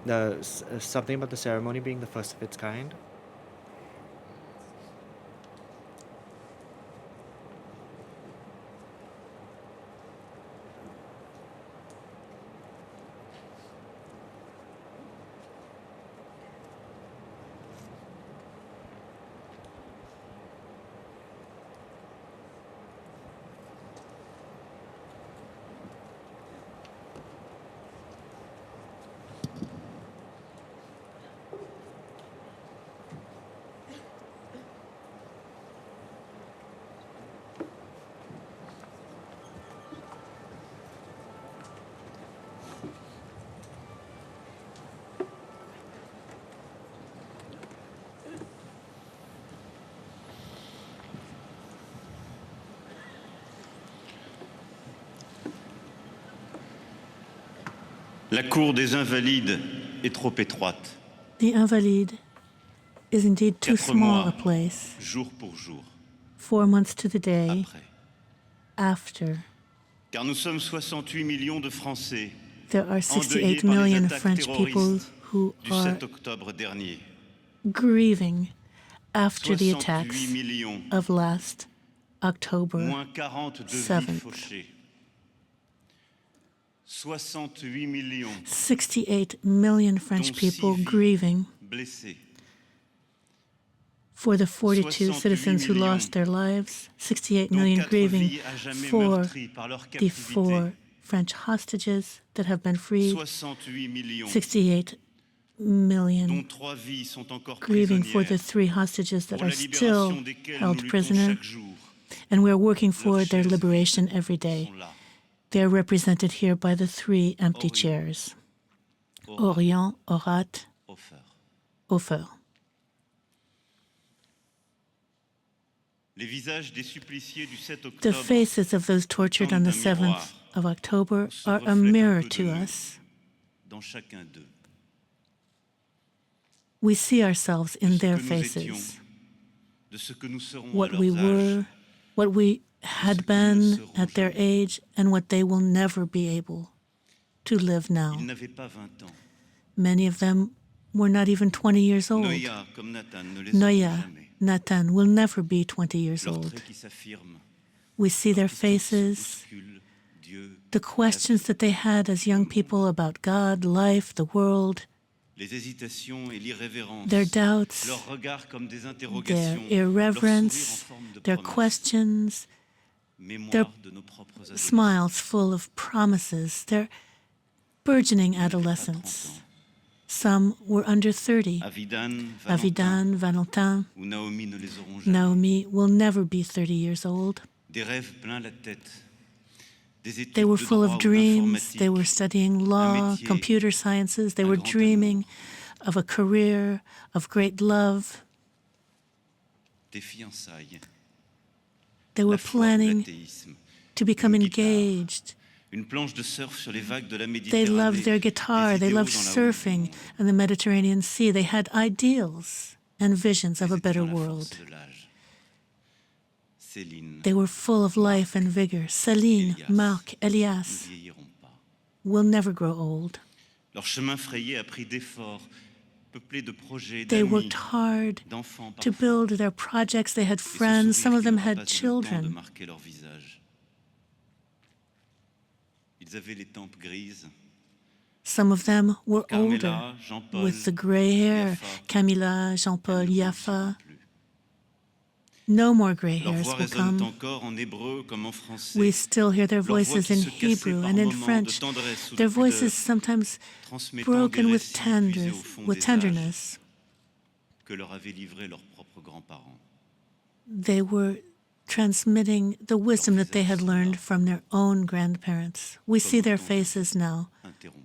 Something about the ceremony being the first of its kind. La cour des Invalides est trop étroite. The Invalides is indeed too 4 small mois, a place. jour pour jour, 4 months to the day après. after. Car nous sommes 68 millions de Français There are endeuillés 68 par les million attaques French people terroristes who du are 7 octobre dernier. grieving after the 68 attacks millions, of last October moins 40 de vies 7th. fauchées. 68 millions, 68 million French dont people 6 vies grieving blessées. for the 42 68 citizens who millions, lost their lives, 68 dont million 4 grieving vies à jamais for meurtries par leur the captivité. 4 French hostages that have been freed, 68 millions, 68 dont million 3 vies sont encore grieving for the prisonnières, 3 hostages that pour are la libération still desquels nous held luttons prisoner, chaque jour. and we are working for Leurs their chaises liberation vides every day. sont là. They are represented here by the 3 empty Orient, chairs. Orat, Orient, Orat, Ofer. Ofer. Les visages des suppliciés du 7 The octobre faces of those tortured on the 7th of October are a mirror to us. dans chacun d'eux. We see ourselves De in ce their que nous étions, faces, de ce que nous serons à what leur we âge, were, what we had ce qu'ils ne been seront at their jamais. age, and what they will never be able to live now. Ils n'avaient pas 20 ans. Many of them were not even 20 years old. Noya, comme Nathan, ne les auront Noya, jamais. Nathan will never be 20 years Leurs old. traits qui s'affirment, We see their leurs questions qui se faces, bousculent, Dieu, the questions that they had as young people about God, life, the world, les hésitations et l'irrévérence, their doubts, leurs regards comme des their interrogations, irreverence, leurs sourires en forme de their promesses, questions, mémoire de nos propres adolescents. smiles full of promises, their burgeoning Ils n'avaient pas 30 adolescence. ans. Some were under 30. Avidan, Avidan, Valentin, ou Naomi ne les auront jamais. Naomi will never be 30 years old. Des rêves plein la tête, des études They were de full droit of ou dreams. d'informatique, They were studying law, métier, computer sciences. They un were grand dreaming amour, of a career, of great love. des fiançailles, They were la foi ou planning l'athéisme, to become une guitare, engaged. une planche de surf sur les vagues de la They Méditerranée, loved their guitar. des They idéaux loved dans la houle du surfing monde, in the Mediterranean Sea. They had ideals and visions of ils a étaient better dans la world. force de l'âge. Céline, They were full of life and vigor. Céline, Elias, Marc, ne Elias vieilliront pas. will never grow old. Leur chemin frayé a pris d'efforts, peuplé de projets, They d'amis, worked hard d'enfants to parfois. build their projects. They had Et ce friends. Some sourire of qui them n'aura had pas eu le temps de children. marquer leur visage. Ils avaient les tempes grises. Some of them were older, Carmela, Jean-Paul, with the gray hair. Yaffa, Camilla, elles Jean-Paul, ne bougeront Yaffa. plus. No more gray Leur hairs voix will résonne come. encore en hébreu comme en français. We still hear their Leur voix voices qui in se cassait Hebrew par and in moments de French. tendresse ou de Their pudeur, voices sometimes transmettant broken des with récits puisés au fond des âges tenderness. que leur avaient livrés leurs propres grands-parents. They were transmitting the wisdom that they had learned from their own grandparents. We see their faces now, Interrompus.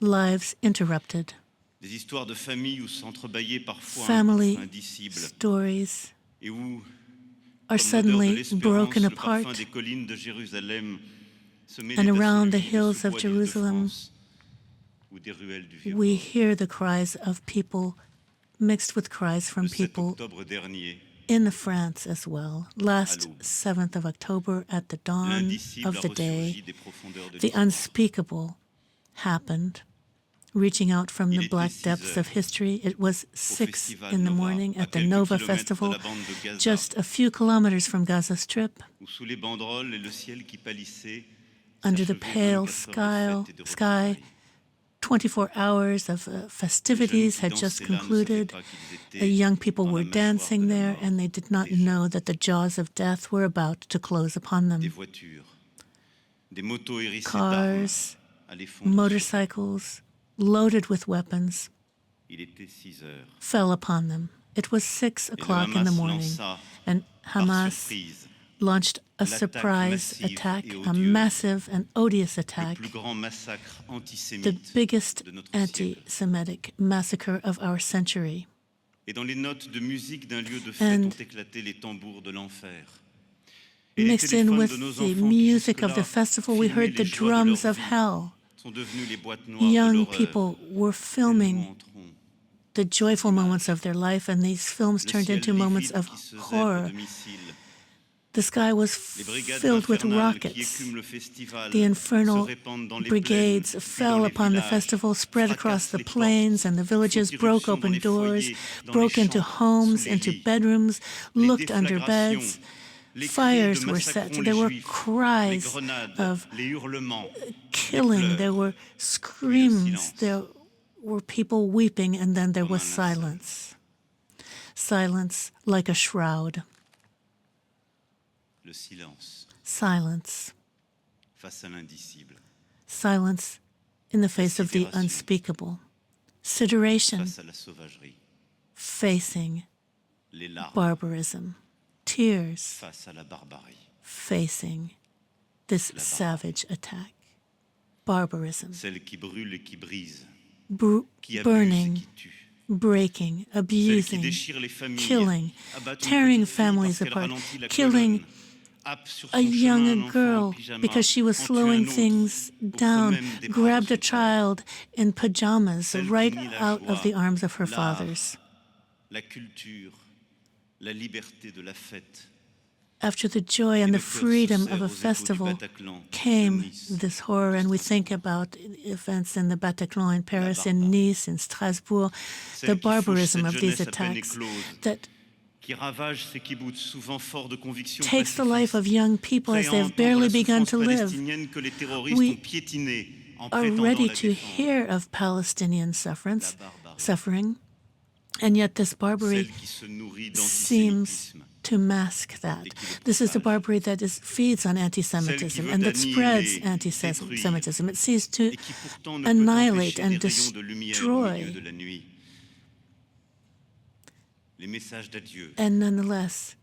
lives interrupted, Des histoires de famille où s'entrebâillait parfois un family gouffre indicible stories et où, are comme l'odeur de suddenly l'espérance, broken le parfum apart, des collines de Jérusalem se mêlait and à around the celui des hills of sous-bois Jerusalem, d'Île-de-France ou des ruelles du we Vieux-Port. hear the cries of people mixed with cries from Le 7 people octobre dernier, in France as well. Last l'aube, 7th of October, at the dawn l'indicible of a the ressurgi day, des profondeurs de the l'histoire. unspeakable happened, reaching out from Il the était black 6 depths of heures history. It was au 6 festival in the Nova, morning à at the quelques Nova kilomètres de Festival, la bande de Gaza, just a few kilometers from Gaza Strip, où sous les banderoles et le ciel qui pâlissait, under the s'achevaient pale 24 heures de fête et de sky. retrouvailles. 24 hours of Les jeunes festivities qui had just dansaient là ne savaient concluded. pas qu'ils The étaient young people dans la were mâchoire dancing de la there, mort and they did not déjà. know that the jaws of death were about to close upon Des them. voitures, des motos hérissées d'armes Cars, allaient fondre sur eux. motorcycles, loaded with weapons, Il était 6 heures. fell upon them. It was 6 Et le o'clock in the Hamas morning, lança, and par Hamas surprise, launched a l'attaque surprise massive attack, et a odieuse, massive and odious le attack, plus grand massacre the antisémite biggest de notre siècle. anti-Semitic massacre of our century. Et dans les notes de musique d'un lieu de fête And ont éclaté les tambours de l'enfer. Et les mixed in téléphones with de nos the enfants qui music of the jusque-là festival, we filmaient heard the les joies de drums leur of vie hell. sont devenus les boîtes noires de Young l'horreur. people were Et nous filming entrons. the joyful moments of their life, and these films Le turned ciel into moments livide of qui se zèbre horror. de missiles. The sky was Les brigades filled with infernales qui rockets. écument le festival The se infernal répandent dans les brigades plaines, puis dans fell les upon the villages, festival, spread across fracassent the les plains, portes, and the villages font broke irruption dans open les doors, foyers, dans broke les into chambres, homes, sous les into lits. bedrooms, Les looked under déflagrations, beds. les cris de Fires were set. massacrons les There were Juifs, les cries grenades, of les hurlements, killing. les There pleurs, were puis le screams. silence. There were people weeping, and then there Comme was un linceul. silence. Silence like a shroud. Le silence Silence. face à l'indicible, Silence in the face of the Sidération. unspeakable. Sideration face à la sauvagerie, facing les larmes barbarism. Tears face à la barbarie. facing this La barbarie. savage attack. Barbarism. Celle qui brûle et qui brise, Bru- qui abuse et burning, qui tue. breaking, Celle qui abusing, déchire les familles, killing, abat une tearing petite fille families parce qu'elle apart, ralentit la killing colonne, happe sur a son chemin un young enfant en girl pyjama, because she was en tue un slowing autre things au feu down, même des bras grabbed de a son père. child in pajamas Celle qui right nie la out of joie, the arms of her l'art, fathers. La culture, la liberté de la fête. After the joy and Et the le cœur se freedom serre of a aux échos du festival Bataclan, de came Nice, this horror, and we de think about events in the Bataclan, in Paris, in barbarie. Nice, in Strasbourg, Celle the qui fauche barbarism cette of these jeunesse à peine attacks éclose, that qui ravage ces kibbutz souvent forts de convictions takes the life pacifistes, of young people prêts as à they've entendre barely la begun souffrance to live. palestinienne que les terroristes We ont piétinée en are prétendant ready la to défendre. hear of Palestinian La barbarie, suffering, and yet this barbary celle qui se nourrit seems d'antisémitisme, to mask that. et qui le This is the propage. barbary that feeds on Celle qui anti-Semitism veut and that spreads annihiler, anti-Semitism. détruire, It seeks to et qui pourtant ne peut annihilate qu'empêcher and des rayons de lumière au milieu de destroy. la nuit. Les messages d'adieu And nonetheless,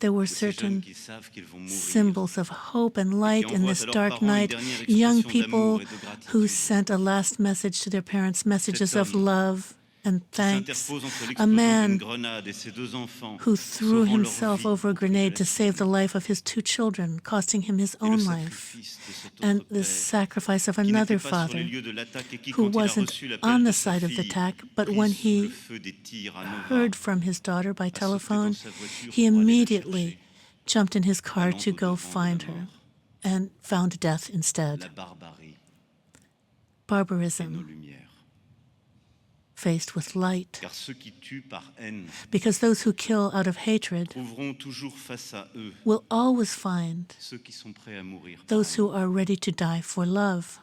there were de ces jeunes certain qui savent qu'ils vont mourir, symbols of hope and light in envoient this à leurs dark parents une night. dernière Young expression people d'amour et de gratitude. who sent a last message to their parents, messages of homme love and qui thanks. s'interpose entre A l'explosion d'une man grenade et ses 2 enfants, who threw sauvant leur himself vie over a au prix de grenade la to save the sienne. life of his 2 children, costing him his Et le own life. sacrifice de cet And autre the père sacrifice of qui n'était another pas sur father les lieux de l'attaque et qui, who quand il a wasn't reçu on l'appel the de sa side of the fille, attack, but pris when sous le he feu des tirs à Nova, heard from his daughter by a sauté dans telephone, sa voiture he pour aller la immediately chercher, jumped in his car allant to go au-devant de la find her mort. and found death La instead. barbarie et nos Barbarism lumières. faced with light. Car ceux qui tuent par haine Because those who kill out of hatred trouveront toujours face à eux will always find ceux qui sont prêts à mourir par those who amour. are ready to die for love.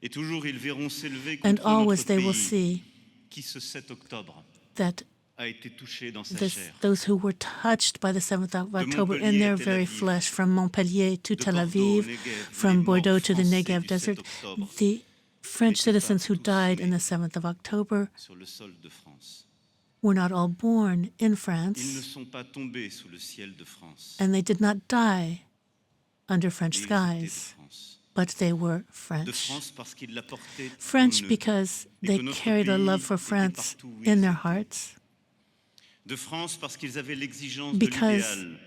Et toujours ils verront s'élever And contre always notre they will pays see qui ce 7 octobre that a été touché dans sa this, chair. those who were touched by the 7th of October in Montpellier their à Tel very Aviv, flesh, from Montpellier to de Tel Bordeaux au Aviv, Negev, from les Bordeaux morts to the français Negev du 7 Desert, octobre the French n'étaient pas citizens who tous died in nés the 7th of October sur le sol de France. were not all born in Ils ne France, sont pas tombés sous le ciel de France. and they did not die under French Mais ils étaient de skies, France. but they were De French. France parce qu'ils la portaient en French eux. because Et they que notre carried a pays love for était France partout où in ils their étaient. hearts. De France parce qu'ils avaient l'exigence de Because l'idéal.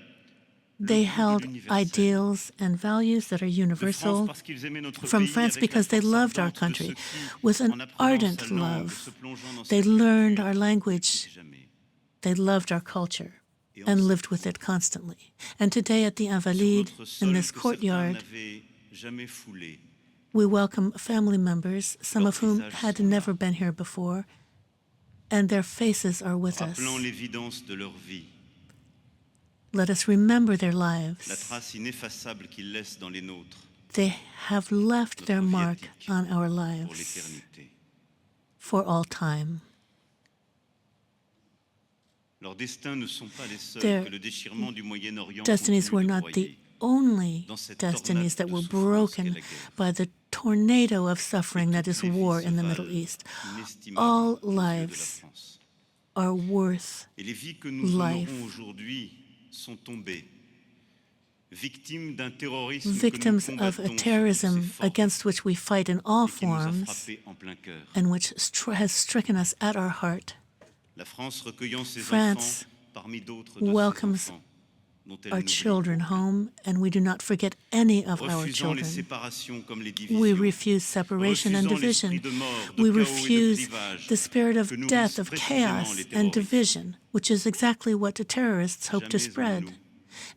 They le goût de held l'universel. ideals and values that are De France universal. parce qu'ils aimaient notre From pays France avec because la they force loved our ardente de country ceux qui, with en an apprenant ardent sa langue, love. se plongeant dans They sa learned culture, our ne language. quittaient jamais. They loved our culture Et and ensuite, lived with it constantly. And today at the sur Invalides, notre in sol this que certains courtyard, n'avaient jamais foulé, We welcome family members, some Leurs of whom visages had sont là, never been here before, and their faces are with us. rappelant l'évidence de leur vie, Let us remember their la lives. trace ineffaçable qu'ils laissent dans les nôtres They have left their Notre mark viatique on our pour lives l'éternité. for all time. Leurs destins ne sont pas les seuls Their que le déchirement du Moyen-Orient Destinies were continue de not the broyer. only Dans cette destinies that tornade de were souffrance qu'est broken la guerre. by the tornado of suffering that is Toutes les vies war se in the valent Middle East. inestimables All aux yeux de la lives France. are worth Et les vies que nous life. honorons aujourd'hui sont tombées, victimes d'un terrorisme victims que nous of a combattons sous toutes terrorism ses formes against which we fight in all et qui nous a forms frappés en plein cœur. and which has stricken us at our heart. La France recueillant ses France enfants parmi d'autres de ses welcomes enfants dont elle Our n'oublie children aucun. home, and we do not forget any of our Refusant les children. séparations comme les divisions, We refuse separation and refusant division. l'esprit de mort, de We chaos et de refuse clivage the spirit of que nourrissent death, of précisément chaos les and terroristes. division, which is exactly what the terrorists hope to Jamais en spread.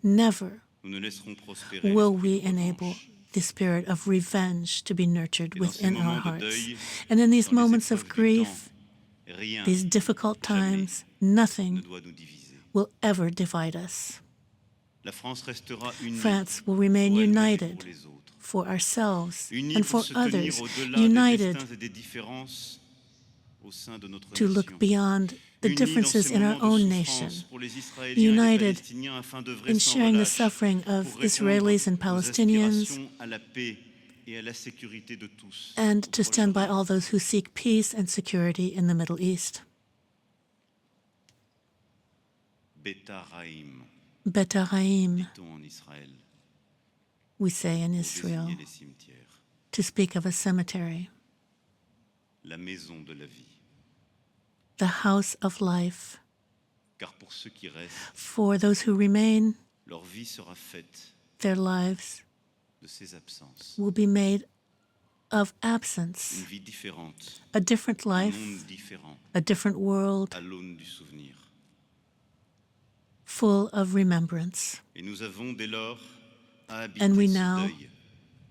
nous, Never nous ne laisserons prospérer will l'esprit we de enable revanche. the spirit of revenge to be nurtured Et dans ces within our moments de hearts. deuil, And in these dans les moments of épreuves du grief, temps, rien these difficult jamais times, ne nothing doit nous diviser. will ever divide us. La France restera unie France will remain pour elle-même et united pour les autres. for ourselves Unie and pour for se others, tenir au-delà des united destins et des différences au sein de notre to look nation. beyond the Unis dans differences ces in our moments de own souffrance nation, pour les Israéliens et les united Palestiniens afin d'œuvrer in sans sharing the relâche suffering pour of répondre Israelis and aux Palestinians, aspirations à la paix et à la sécurité de tous. and au to stand by Proche-Orient. all those who seek peace and security in the Middle East. Betaraim, Betaraim, dit-on en Israël, we say in pour Israel, désigner les cimetières, to speak of a cemetery, la maison de la vie. the house of life. Car pour ceux qui restent, For those who remain, leur vie sera faite their lives de ces absences. will be made of Une absence, vie différente, a different un life, monde différent, a different world, à l'aune du souvenir. full of remembrance. Et nous avons dès lors à habiter And we ce now deuil,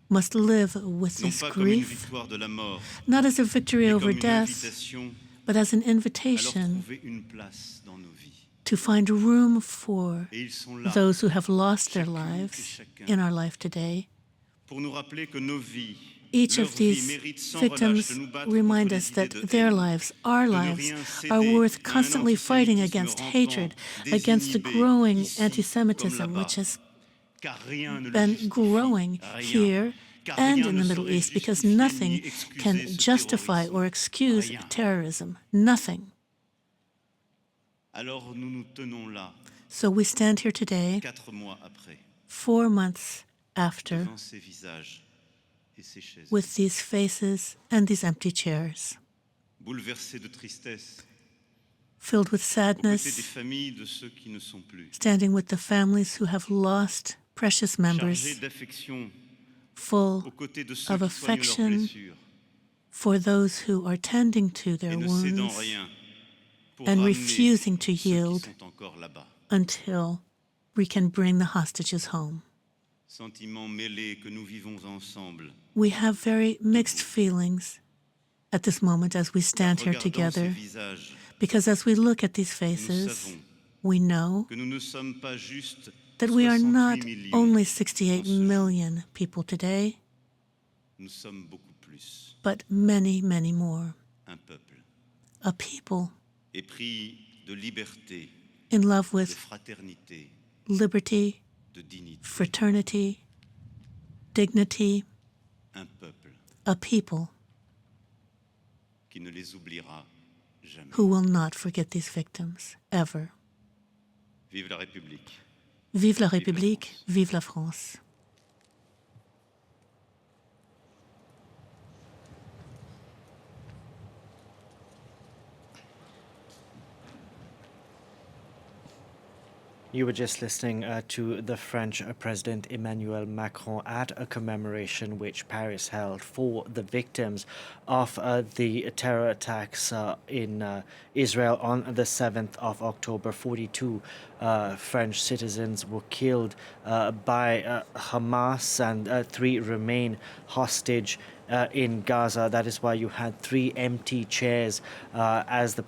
must live with non this pas comme une grief, victoire de la mort, not as a victory mais over comme une death, invitation but as an à leur invitation trouver une place dans nos vies. to find room for Et ils sont là those who have lost their chacune et lives chacun, in our life today. pour nous rappeler que nos vies, Each leur of vie these mérite sans relâche de victims nous battre remind contre us les that idées de their haine, lives, our de ne lives, rien céder are worth à un constantly fighting antisémitisme against rampant, hatred, against the désinhibé, growing ici comme anti-Semitism là-bas. which has Car rien ne le been justifie, growing rien. here Car and rien in ne the Middle saurait East, because justifier nothing ni excuser can ce justify terrorisme. or excuse Rien. terrorism. Nothing. Alors nous nous tenons là, So we stand here today, 4 mois après, 4 months after, devant ces visages et ces chaises, with these faces and these empty chairs, bouleversés de tristesse, filled with aux côtés des sadness, familles de ceux qui ne sont plus, standing with the families who have lost precious chargés members, d'affection, full aux côtés de ceux of qui soignent leurs affection blessures, for those who are tending to et their ne cédant wounds rien pour and ramener refusing to ceux qui yield sont encore là-bas. until we can bring the hostages home. Sentiments mêlés que nous vivons ensemble, We have very mixed feelings at this moment as we stand here regardant ces together, visages, because as we look at these nous faces, savons we know que nous ne sommes pas juste that we are 68 not millions only en 68 ce jour. million people today, Nous sommes beaucoup plus, but many, many more. un peuple, A people épris de liberté, in love de with fraternité, liberty, de dignité, fraternity, dignity, un peuple a people qui ne les oubliera jamais. who will not forget these victims, ever. Vive la République! Vive la République, vive la France. You were just listening to the French President Emmanuel Macron at a commemoration which Paris held for the victims of the terror attacks in Israel on the 7th of October. 42 French citizens were killed by Hamas, and 3 remain hostage in Gaza. That is why you had 3 empty chairs as the